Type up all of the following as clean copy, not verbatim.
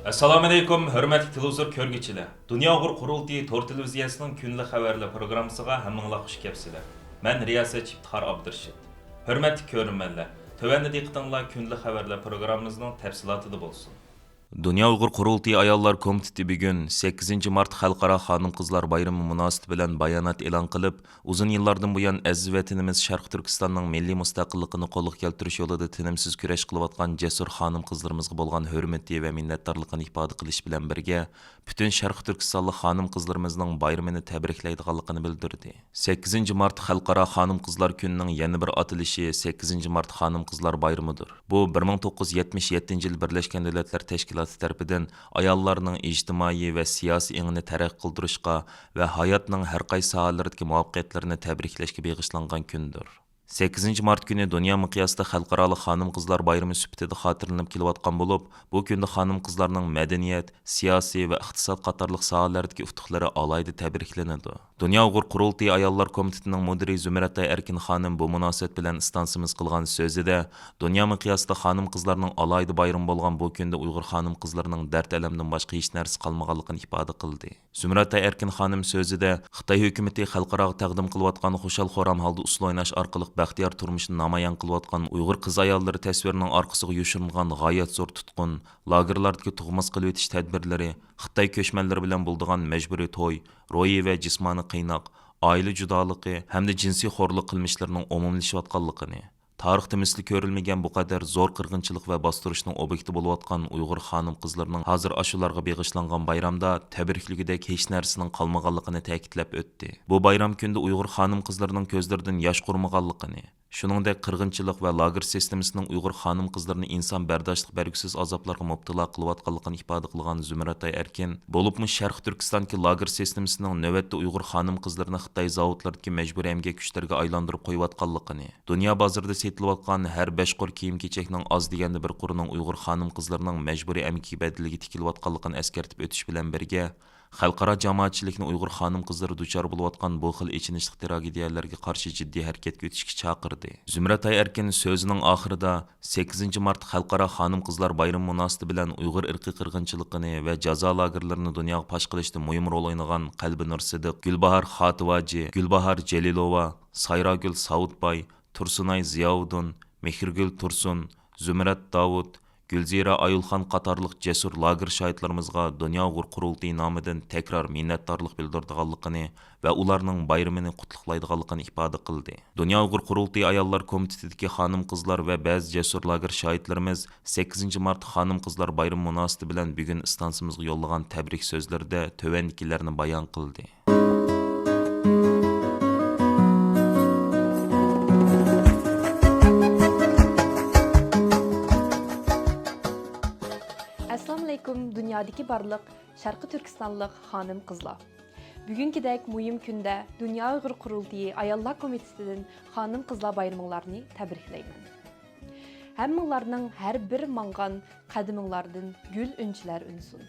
Assalomu alaykum, hurmatli televizor ko'rguvchilar. Dunyo Uyg'ur qurultiyi to'r televiziyasining kunlik xabarlar programmasiga hammanglar xush kelibsizlar. Men riyosatchi Iftixor Abdurashid. Hurmatli ko'ruvchilar, tövəndə diqqətinizlər kunlik xabarlar programmamızın təfsilatında bo'lsin. Dünya Uyghur Qurultayı Ayollar Komiteti bugün 8 Mart Xalqaro Xonim-qizlar bayrami munosabati bilan bayonot e'lon qilib, uzun yillardan buyon aziz vatanimiz Sharq Turkistonning milliy mustaqilligini qo'lga keltirish yo'lida tinimsiz kurash qilayotgan jasur xonim-qizlarimizga bo'lgan hurmati va minnatdorligini ifoda qilish bilan birga, butun Sharq Turkistonlik xonim-qizlarimizning bayramini tabriklaydiganligini bildirdi. 8 Mart Xalqaro Xonim-qizlar kunining yana bir atilishi 8 Mart Xonim-qizlar bayramidir. Bu 1977-yil Birleşken Milletler Teşkilatı tərəfindən ayollarning ijtimoiy va siyosiy еңini taraqqiy qildirishga va hayotning har qaysi sohalaridagi muvaffaqiyatlarini tabriklashga bag'ishlangan kundir. 8 Mart kuni dunyo miqyosida xalqaro xonim-qizlar bayrami sifatida xotirlanib kelayotgan bo'lib, bu kunda xonim-qizlarning madaniyat, siyosiy va iqtisod qatorliq sohalardagi utuqlari alayda tabriklanadi. Dunyo Uyg'ur Qurultiyi Ayollar Komitetining mudiri Zumratay Erkin xonim bu munosabat bilan istansimiz qilgan so'zida, dunyo miqyosida xonim-qizlarning alayda bayram bo'lgan bu kunda Uyg'ur xonim-qizlarining dard alamdan boshqa hech narsa qolmaganligini ifoda qildi. Zumratay Erkin xonim so'zida Xitoy hukumatı xalqaro taqdim qilayotgan xushal xoram holda usul o'ynash orqali baxtiyor turmushni namoyon qilayotgan Uyg'ur qiz ayollari tasvirining orqasiga yoshirilgan g'oyat zo'r tutqun, lagerlardagi tug'mas qilib o'tish tadbirlari, Xitoy ko'chmanlari bilan bo'ldigan majburiy to'y, ro'yi va jismoniy qiynoq, oila judoligi hamda jinsiy xo'rlik qilmishlarining umumlashayotganligini, tarixda misli ko'rilmagan bu qadar zo'r qirg'inchilik va bostirishning obyekti bo'layotgan Uyg'ur xonim-qizlarining hozir ashularga beg'ishlangan bayramda tabrikligidek hech narsaning qolmaganligini ta'kidlab o'tdi. Bu bayram kunida Uyg'ur xonim-qizlarining ko'zlaridan yosh qurmaganligini, shuningdek qirg'inchilik va lager sistemasining Uyg'ur xonim-qizlarini inson bardoshlik bergisiz azoblarga mubtalo qilayotganligini ifoda qilgan Zumratay Erkin, bo'libmi Sharq Turkistondagi lager sistemasining navbatda Uyg'ur xonim-qizlarini Xitoy zavodlaridagi majburiy emgak kuchlarga aylantirib qo'yayotganligini, dunyo bozorida setilayotgan har 5 qor kiyim-kechakning oz deganda bir qurining Uyg'ur xonim-qizlarining majburiy emgak badaliga tikilayotganligini eskartib o'tish bilan birga, xalqaro jamoatchilikni Uyg'ur xonim-qizlari duchor bo'layotgan bu xil ichinishli tragediyalarga qarshi jiddiy harakatga o'tishga chaqirdi. Zumratay Erkin so'zining oxirida 8 Mart Xalqaro xonim-qizlar bayrami munosabati bilan Uyg'ur irqiy qirg'inchiligini va jazo lagerlarini dunyoga pash qilishda muhim rol o'ynagan Qalbi Nur Sidiq, Gulbahor Xotivaji, Gulbahor Jelilova, Sayragul Saudbay, Tursunay Ziyovuddin, Mehrgul Tursun, Zumrat Davud, Gülzira Ayulxon qatorliq jasur lager shohidlarimizga Dunyo Uyg'ur Qurultiyi nomidan takror minnatdorlik bildirganligini va ularning bayramini qutluqlaydiganligini ifoda qildi. Dunyo Uyg'ur Qurultiyi Ayollar Komitetidagi xonim-qizlar va ba'zi jasur lager shohidlarimiz 8 Mart xonim-qizlar bayrami munosabati bilan bugun istansimizga yo'llagan tabrik so'zlarida tovandikilarni bayon qildi. Dünyadaki barlıq Şarkı Türkistanlıq xanım qızlar. Bugünkidək mühim gündə Dünya Uyğur Qurultayı Ayollar Komitetidən xanım qızlar bayramlarını təbrikləyəm. Həmmələrin hər bir manğan qədimlərdən gül üncülər ünsün.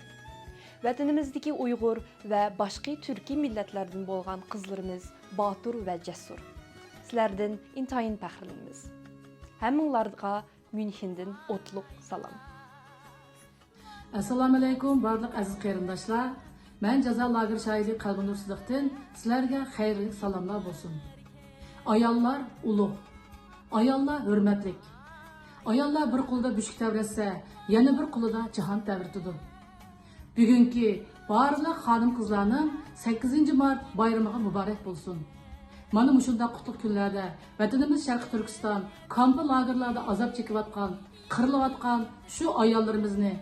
Vətənimizdəki Uyğur və başqa türki millətlərdən bolğan qızlarımız batur və cəsur. Sizlərdən intayın fəxrliyimiz. Həmmələrinə Münxendən otluq salam. Assalamu alaykum barliq aziz qarindoshlar. Men jazo lager shoiri Qalbi Nur Sidiqdan sizlarga xayrli salomlar bo'lsin. Ayollar ulug', ayollar hurmatlik. Ayollar bir qo'lda bushuk tavratsa, yana bir qo'lida jahon tavratadi. Bugungi barliq xonim-qizlarning 8 Mart bayramiga muborak bo'lsin. Mana mushunda qutlug' kunlarda vatanimiz Sharq Turkiston kamp lagerlarda azob chekayotgan, qirilayotgan shu ayollarimizni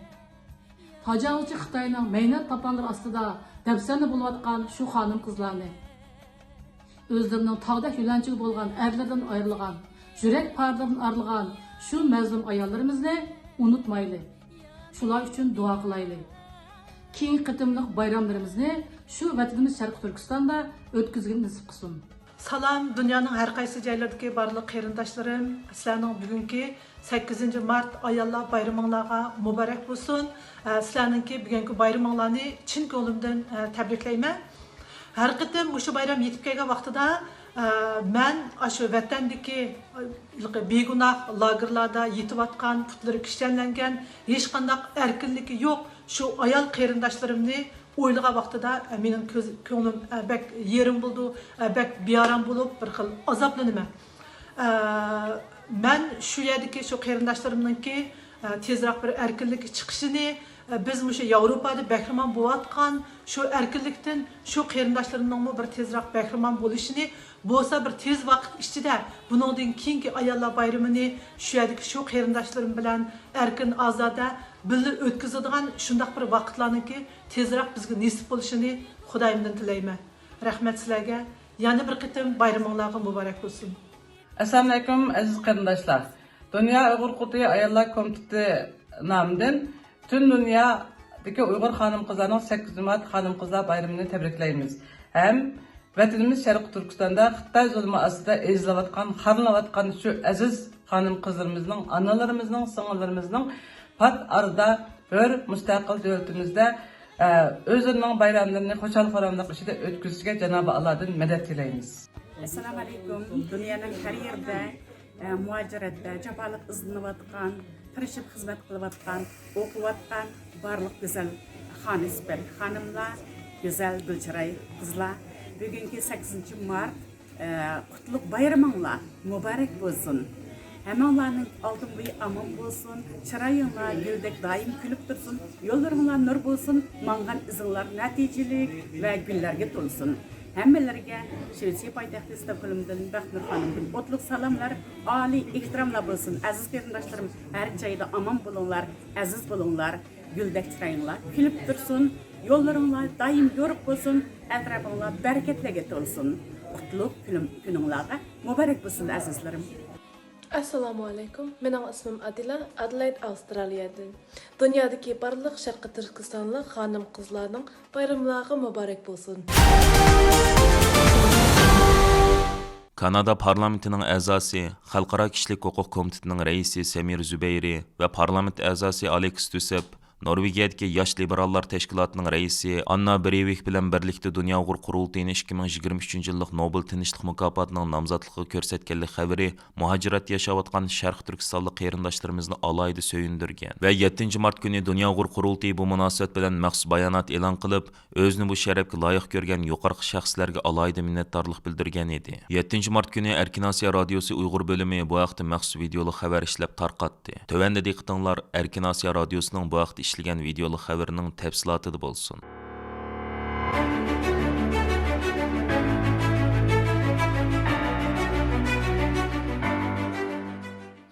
Tacavuzchi Xitoyning mehnat tapanlari ostida dafsana bo'layotgan shu xonim-qizlarni, o'zlarining tog'da yulanchiga bo'lgan erlardan ayrilgan, yurak parlardan ayrilgan shu mazlum ayollarimizni unutmaylik. Shular uchun duo qilaylik. Keyingi qitimliq bayramlarimizni shu vatanimiz Sharq Turkistonda o'tkazishni nasib qilsin. Salam dünyanın hər qaysı yerlərdəki barlıq qarindaşlarım, sizlərinin bugünkü 8 Mart ayollar bayramınızға mübarək olsun. Sizlərninki bugünkü bayramınızı çin qolumdan təbrikləyəm. Hər qitim bu bayram yetib gələn vaxtında Ben şu vatandaki begunoh lagerlarda yetivatkan, putları kişilengen, hiç kandak erkinlik yok. Şu ayal qarindoshlarımni o'ylagan vaqtida mening ko'nglim bek yerim bo'ldi, bek bearam bo'lib bir xil azoblanaman. Men shu yerdagi shu qarindoshlarimninki tezroq bir erkinlik chiqishini, biz mushu Yevropada bahramon bo'layotgan shu erkinlikdan shu qarindoshlarimning bir tezroq bahramon bo'lishini bo'lsa bir tez vaqt ichida buningdan keyingi ayollar bayramini shu yerdagi shu qarindoshlarim bilan erkin ozoda birga o'tkazadigan shundoq bir vaqtlarniki tezroq bizga nasib bo'lishini Xudoyimdan tilayman. Rahmat sizlarga. Yana bir qitim bayraminglarga muborak bo'lsin. Assalamu alaykum aziz qarindoshlar. Dünya Uyghur Qutuyu Ayollar Komiteti nomidan tüm dünyadagi Uyghur xonim qizlarning 8 Mart xonim qizlar bayramini tabriklaymiz. Hem vatanimiz Sharq Turkistonda Xitoy zulmi ostida ezilayotgan, xorlanayotgan shu aziz xonim qizlarimizning, onalarimizning, singillarimizning pat arada bir mustaqil davlatimizda o'zining bayramlarini xo'shal-xo'ramlik ichida o'tkazishga Janobi Allohdan madad tilaymiz. Assalamu alaykum. Dünyanın her yerde muhaciratda jafolik izlanayotgan, tirishib xizmat qilayotgan, o'qiyotgan barliq go'zal xonislar, xonimlar, go'zal gulchiray qizlar. Bugungi 8 Mart qutlug' bayraminglar muborak bo'lsin. Hammanglarning oltin bo'yi omon bo'lsin, chiroyinglar guldek doim kulib tursin, yo'llaringlar nur bo'lsin, mangan izinglar natijali va gullarga to'lsin. Hammalarga Shvetsiya poytaxti Stokgolmdan Baxtnur xonimdan o'tliq salomlar, oliy ehtiromlar bo'lsin. Aziz qarindoshlarim, har joyda omon bo'linglar, aziz bo'linglar, guldek chiroyinglar kulib tursin, yo'llaringlar doim yorug' bo'lsin, atrofinglar barakatlarga to'lsin. Qutlug' kuninglarga muborak bo'lsin azizlarim. Assalomu alaykum. Mening ismim Adila, Adelaide, Avstraliyadan. Dunyodagi barliq Sharqi Turkistonlik xonim qizlarning bayramlari muborak bo'lsin. Kanada parlamentining a'zosi, Xalqaro kishilik huquq komitetining raisi Samir Zubayri va parlament a'zosi Alex Tusep Norvegiyadagi yosh liberallar tashkilotining raisi Anna Breivik bilan birlikda Dunyo Uyg'ur qurultayini 2023-yillik Nobel tinchlik mukofotining nomzodligiga ko'rsatganlik xabari muhojirat yashayotgan Sharq Turkistonlik qarindoshlarimizni alayda so'yindirgan va 7 mart kuni Dunyo Uyg'ur qurultayi bu munosabat bilan maxsus bayonot e'lon qilib, o'zini bu sharafga loyiq ko'rgan yuqori shaxslarga alayda minnatdorlik bildirgan edi. 7 mart kuni Erkin Osiyo radiosi Uyg'ur bo'limi bu haqda maxsus videoli xabar ishlab tarqatdi. Tövəndə diqqətinizlər Erkin Osiyo radiosining bu haqda işləyən videolu xəbərinin təfsilatı bolsun.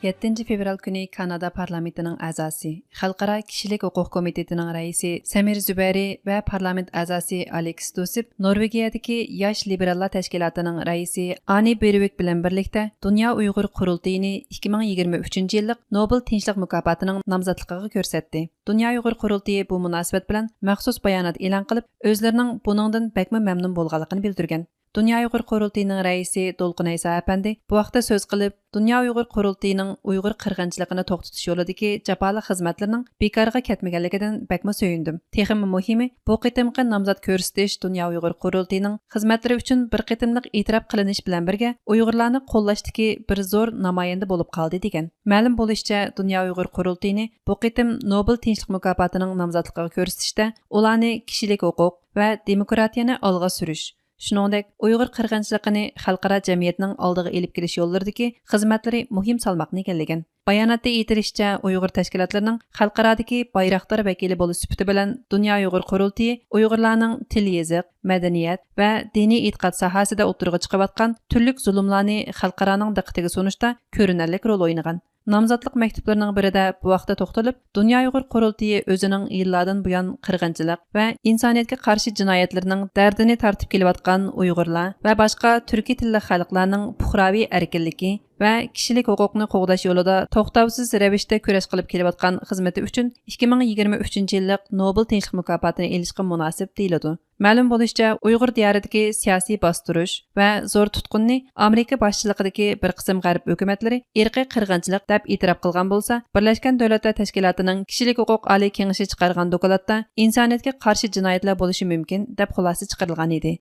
7 fevral kuni Kanada parlamentining a'zosi, Xalqaro kishilik huquq komitetining raisi Samir Zubayri va parlament a'zosi Alex Tusep Norvegiyadagi yosh liberallar tashkilotining raisi Ani Breivik bilan birlikda Dunyo Uyg'ur qurultayini 2023-yillik Nobel tinchlik mukofotining nomzodligiga ko'rsatdi. Dunyo Uyg'ur qurultayi bu munosabat bilan maxsus bayonot e'lon qilib, o'zlarining buningdan bakma mamnun bo'lganligini bildirgan. Dunyo Uyg'ur qurultayining raisi Dolqun Aysa apandi bu vaqtda so'z qilib, Dunyo Uyg'ur qurultayining Uyg'ur qirg'inchiligini to'xtatish yo'lidagi jafoli xizmatlarining bekorga ketmaganligidan bakma so'yindim. Texmi muhimi, bu qitimqi nomzod ko'rsatish Dunyo Uyg'ur qurultayining xizmatlari uchun bir qitimliq e'tirof qilinish bilan birga Uyg'urlarni qo'llashdagi bir zo'r namoyanda bo'lib qoldi degan. Ma'lum bo'lishicha, Dunyo Uyg'ur qurultayini bu qitim Nobel tinchlik mukofotining nomzodligiga ko'rsatishda ularni kishilik huquq va demokratiyani olg'a surish, shuningdek Uyg'ur qirg'inchiligini xalqaro jamiyatning oldiga elib kelish yo'llaridagi xizmatlari muhim salmoqni egallagan. Bayonotda aytilishicha, Uyg'ur tashkilotlarining xalqarodagi bayroqdor vakili bo'lish sifati bilan Dunyo Uyg'ur qurultayi Uyg'urlarning til, yoziq, madaniyat va diniy e'tiqod sohasida o'tirg'i chiqayotgan turli zulmlarni xalqaroning diqqatiga sunishda ko'rinarli rol o'ynagan. Nomzodlik maktublarining birida bu vaqtda to'xtalib, Dunyo Uyg'ur qurultayi o'zining yillardan buyon qirg'inchilik va insoniyatga qarshi jinoyatlarining dardini tortib kelayotgan Uyg'urlar va boshqa turkiy tilli xalqlarning puhraviy erkinligi va kishilik huquqni qo'g'dash yo'lida to'xtovsiz ravishda kurash qilib kelayotgan xizmati uchun 2023-yillik Nobel tinchlik mukofotini olishga munosib deyiladi. Ma'lum bo'lishicha, Uyg'ur diyoridagi siyosiy bostirish va zo'r tutqunni Amerika boshchiligidagi bir qism g'arb hukumatlari irqiy qirg'inchilik deb e'tirof qilgan bo'lsa, Birlashgan Davlatlar Tashkilotining kishilik huquq oliy kengashi chiqargan dokladda insoniyatga qarshi jinoyatlar bo'lishi mumkin deb xulosa chiqarilgan edi.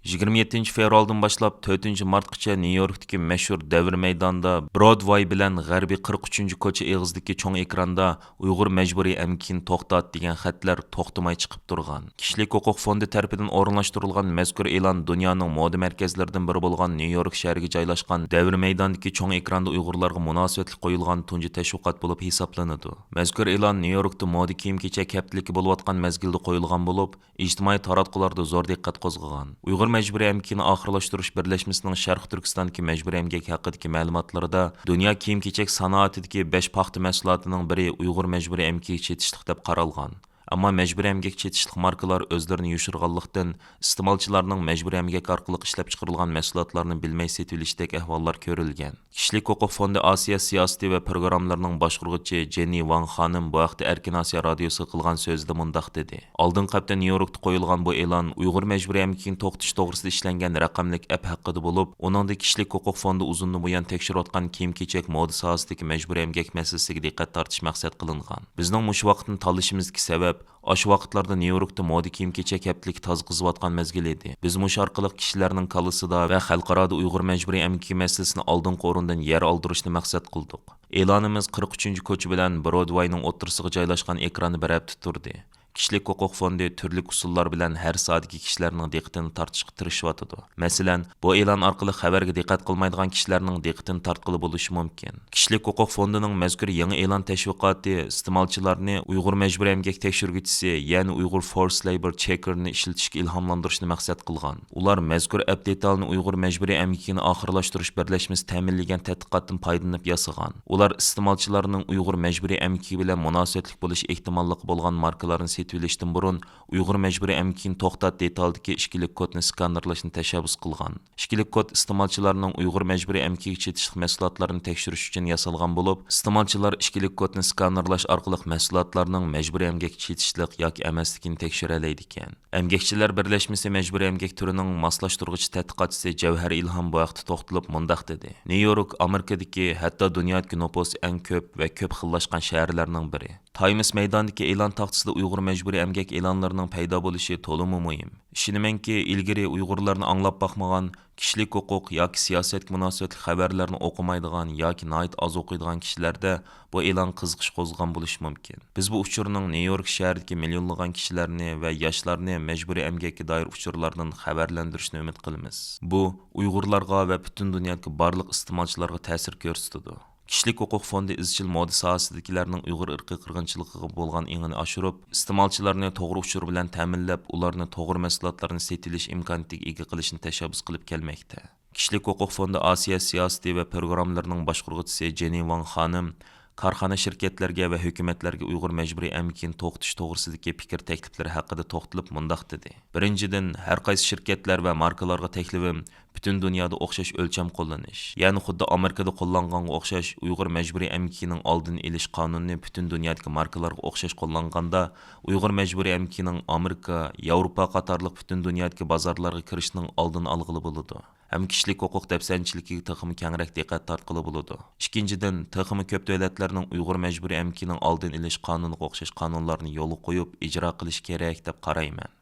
27 fevraldan başlap 4 martgacha Nyu-Yorkdagi mashhur Davr maydonida Broadway bilan G'arbiy 43-ko'cha eg'izidagi cho'ng ekranda Uyg'ur majburiy amkin to'xtat degan xatlar to'xtamay chiqib turgan. Kishilik huquq fondi tarafidan o'rinlashtirilgan mazkur e'lon dunyoning moda markazlaridan biri bo'lgan Nyu-York shahriga joylashgan Davr maydonidagi cho'ng ekranda Uyg'urlarga munosabatli qo'yilgan tunji tashviqot bo'lib hisoblanadi. Mazkur e'lon Nyu-Yorkda moda kiyim-kechak haftaligi bo'layotgan mezgilda qo'yilgan bo'lib, ijtimoiy taratqularda zo'r diqqat qo'zg'agan. Uyg'ur majburiy amkini oxirlashtirish birlashmasining Sharq Turkistondagi majburiy amgak haqidagi ma'lumotlarida dunyo kiyim-kechak sanoatidagi 5 paxta mahsulotining biri Uyg'ur majburiy amgak chetishliq deb qaralgan. Ammo majburiy amgak chetishliq markalar o'zlarini yushirganlikdan iste'molchilarning majburiy amgak orqali ishlab chiqarilgan mahsulotlarni bilmay setilishidek ahvollar ko'rilgan. Kishilik huquq fondi Osiyo siyosati va programmalarining boshqaruvchisi Jenny Wang xonim bu haqda Erkin Osiyo radiosi qilgan so'zida mundaq dedi. Oldin qapda Nyu-Yorkda qo'yilgan bu e'lon Uyg'ur majburiy amgakini to'xtatish to'g'risida ishlangan raqamlik app haqida bo'lib, uningda kishilik huquq fondi uzunni buyon tekshirayotgan kiyim-kechak moda sohasidagi majburiy amgak masalasiga diqqat tortish maqsad qilingan. Bizning mush vaqtni tanlashimizga sabab Aşı vaqtlarda Nyu-Yorkda moda kiyim-kechak haftaligi toza qiziyotgan mezgil edi. Biz mush orqali kishilarning kalasida va xalqaro Uyg'ur majburiy amgaki masalasini oldingi o'rindan yer oldirishni maqsad qildik. E'lonimiz 43-ko'cha bilan Broadwayning o'ttirisiga joylashgan ekranda bir hafta turdi. Kishilik huquq fondi turli usullar bilan har soatga kishilarning diqqatini tortishga tirishyotdi. Masalan, bu e'lon orqali xabarga diqqat qilmaydigan kishilarning diqqatini tortqili bo'lishi mumkin. Kishilik huquq fondining mazkur yangi e'lon tashviqoti iste'molchilarni Uyg'ur majburiy amgak tekshiruvchisi, ya'ni Uyg'ur Forced Labor Checker'ni ishlatishga ilhomlantirishni maqsad qilgan. Ular mazkur app detalni Uyg'ur majburiy amgakini oxirlashtirish birlashmasi ta'minlagan tadqiqotdan foydalanib yasagan. Ular iste'molchilarning Uyg'ur majburiy amgaki bilan munosabatli bo'lish ehtimolligi bo'lgan markalarni setilishdan burun Uyg'ur majburiy amgakini to'xtat detaldagi ishkilik kodni skanerlashni tashabbus qilgan. Ishkilik kod iste'molchilarning Uyg'ur majburiy amgakiga chetishliq mahsulotlarini tekshirish uchun yasalgan bo'lib, iste'molchilar ishkilik kodni skanerlash orqali mahsulotlarning majburiy amgakka chetishliq yoki emasligini tekshira oladi ekan. Amgakchilar birlashmasi majburiy amgak turining moslashtiruvchi tadqiqotchisi Javhar Ilhom bu vaqtda to'xtalib mundaq dedi. Nyu-York Amerikadagi, hatto dunyodagi nufusi eng ko'p va ko'p xillashgan shaharlarning biri. Times maydonidagi e'lon taxtasida Uyg'ur majburiy amgak e'lonlarining paydo bo'lishi to'liq muhim. Ishonamanki, ilgari Uyg'urlarni anglab boqmagan, kishilik huquq yoki siyosatga munosabatli xabarlarni o'qimaydigan yoki nayt oz o'qiydigan kishilarda bu e'lon qiziqish qo'zg'agan bo'lishi mumkin. Biz bu uchurning Nyu-York shahridagi millionlagan kishilarni va yoshlarni majburiy amgakka doir uchurlardan xabarlantirishni umid qilamiz. Bu Uyg'urlarga va butun dunyodagi barliq iste'molchilarga ta'sir ko'rsatadi. Kishilik huquq fondi izchil moda sohasidagilarning Uyg'ur irqiy qirg'inchiligiga bo'lgan ingini oshirib, iste'molchilarni to'g'ri uchur bilan ta'minlab, ularni to'g'ri mahsulotlarni setilish imkoniyatiga ega qilishni tashabbus qilib kelmoqda. Kishilik huquq fondi Osiyo siyosati va programmalarining boshqaruvchisi Jenny Wang xonim korxona shirkatlarga va hukumatlarga Uyg'ur majburiy amgakini to'xtatish to'g'risidagi fikr takliflari haqida to'xtalib mundaq dedi. Birinchidan, har qaysi shirkatlar va markalarga taklifim butun dunyoda o'xshash o'lcham qo'llanish. Ya'ni xuddi Amerikada qo'llanganga o'xshash Uyg'ur majburiy amgakining oldini olish qonunini butun dunyodagi markalarga o'xshash qo'llanganda, Uyg'ur majburiy amgakining Amerika, Yevropa qatorliq butun dunyodagi bozorlarga kirishning oldini olg'ili bo'ladi. Hem kishilik huquq dafsanchiligiga texmi kengroq diqqat tortqili bo'ladi. Ikkinchidan, texmi ko'p davlatlarning Uyg'ur majburiy amgakining oldini olish qonuniga o'xshash qonunlarni yo'lga qo'yib ijro qilish kerak deb qarayman.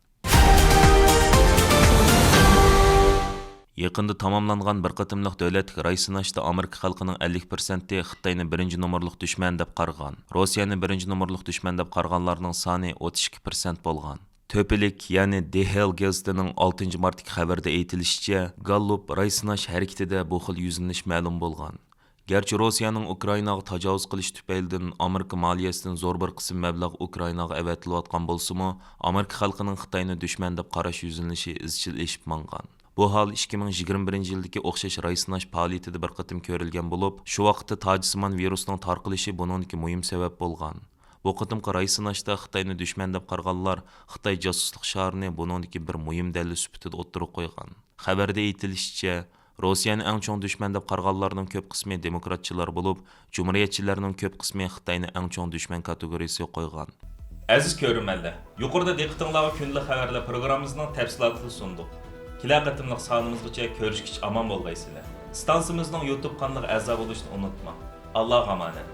Yaqında tamamlangan bir qatimliq davlatlik raysinashda Amerika xalqining 50% Xitoyni birinchi nomorliq dushman deb qargan. Rossiyani birinchi nomorliq dushman deb qarganlarning soni 32% bo'lgan. Töpelik, ya'ni The Hill gazetining 6 martdagi xabarda aytilishicha, Gallup raysinash harakatida bu xil yuzlanish ma'lum bo'lgan. Gerçi Rossiyaning Ukrainaga tajovuz qilish tufaylidan Amerika moliyasidan zo'r bir qism mablag' Ukrainaga avatilayotgan bo'lsa-mu, Amerika xalqining Xitoyni dushman deb qarash yuzlanishi izchil eshib mangan. Bu hal 2021-yildagi o'xshash raysinash faoliyatida bir qatim ko'rilgan bo'lib, shu vaqtda tojsimon virusning tarqalishi buningki muhim sabab bo'lgan. Bu qatimqi raysinashda Xitoyni dushman deb qarganlar Xitoy josuslik sharini buningki bir muhim dalil sifatida o'ttirib qo'ygan. Xabarda aytilishicha, Rossiyani eng chong dushman deb qarganlarning ko'p qismi demokratchilar bo'lib, jumhuriyatchilarning ko'p qismi Xitoyni eng chong dushman kategoriyasiga qo'ygan. Aziz ko'rmanlar, yuqorida diqqatingizga kunlik xabarlar programmamizning tafsilotini sundik. Kelar qatimliq sonimizgacha ko'rishgich omon bo'lgaysizlar. Stansimizning YouTube kanaliga a'zo bo'lishni unutmang. Allohga omonat.